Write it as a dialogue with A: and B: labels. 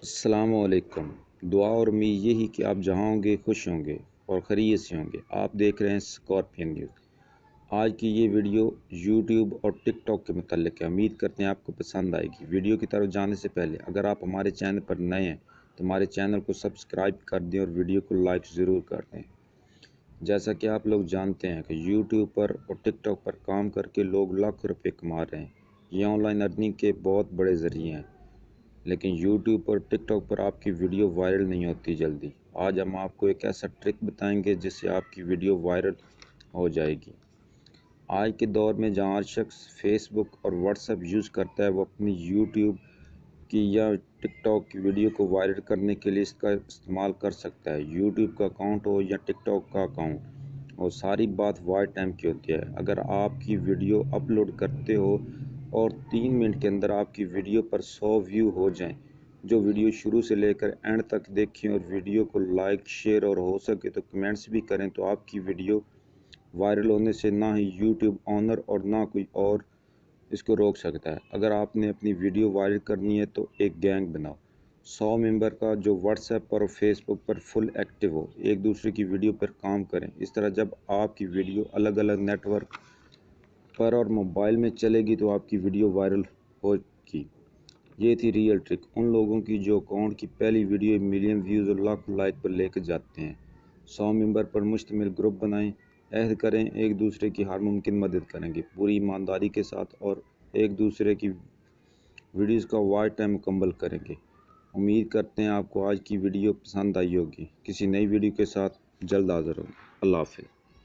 A: السلام علیکم۔ دعا اور امید یہی کہ آپ جہاں ہوں گے خوش ہوں گے اور خیریت سے ہوں گے۔ آپ دیکھ رہے ہیں اسکارپین نیوز۔ آج کی یہ ویڈیو یوٹیوب اور ٹک ٹاک کے متعلق ہے۔ امید کرتے ہیں آپ کو پسند آئے گی۔ ویڈیو کی طرف جانے سے پہلے اگر آپ ہمارے چینل پر نئے ہیں تو ہمارے چینل کو سبسکرائب کر دیں اور ویڈیو کو لائک ضرور کر دیں۔ جیسا کہ آپ لوگ جانتے ہیں کہ یوٹیوب پر اور ٹک ٹاک پر کام کر کے لوگ لاکھوں روپے کما رہے ہیں۔ یہ آن لائن ارننگ کے بہت بڑے ذریعے ہیں، لیکن یوٹیوب پر ٹک ٹاک پر آپ کی ویڈیو وائرل نہیں ہوتی جلدی۔ آج ہم آپ کو ایک ایسا ٹرک بتائیں گے جس سے آپ کی ویڈیو وائرل ہو جائے گی۔ آج کے دور میں جہاں ہر شخص فیس بک اور واٹس ایپ یوز کرتا ہے، وہ اپنی یوٹیوب کی یا ٹک ٹاک کی ویڈیو کو وائرل کرنے کے لیے اس کا استعمال کر سکتا ہے۔ یوٹیوب کا اکاؤنٹ ہو یا ٹک ٹاک کا اکاؤنٹ، اور ساری بات وائٹ ٹائم کی ہوتی ہے۔ اگر آپ کی ویڈیو اپلوڈ کرتے ہو اور 3 منٹ کے اندر آپ کی ویڈیو پر 100 ویو ہو جائیں، جو ویڈیو شروع سے لے کر اینڈ تک دیکھیں اور ویڈیو کو لائک، شیئر اور ہو سکے تو کمنٹس بھی کریں، تو آپ کی ویڈیو وائرل ہونے سے نہ ہی یوٹیوب آنر اور نہ کوئی اور اس کو روک سکتا ہے۔ اگر آپ نے اپنی ویڈیو وائرل کرنی ہے تو ایک گینگ بناؤ 100 ممبر کا، جو واٹس ایپ پر اور فیس بک پر فل ایکٹیو ہو، ایک دوسرے کی ویڈیو پر کام کریں۔ اس طرح جب آپ کی ویڈیو الگ الگ نیٹ ورک پر اور موبائل میں چلے گی تو آپ کی ویڈیو وائرل ہوگی۔ یہ تھی ریئل ٹرک ان لوگوں کی جو اکاؤنٹ کی پہلی ویڈیو ملین ویوز اور لاکھوں لائک پر لے کر جاتے ہیں۔ 100 ممبر پر مشتمل گروپ بنائیں، عہد کریں ایک دوسرے کی ہر ممکن مدد کریں گے پوری ایمانداری کے ساتھ، اور ایک دوسرے کی ویڈیوز کا واچ ٹائم مکمل کریں گے۔ امید کرتے ہیں آپ کو آج کی ویڈیو پسند آئی ہوگی۔ کسی نئی ویڈیو کے ساتھ جلد حاضر ہوں۔ اللہ حافظ۔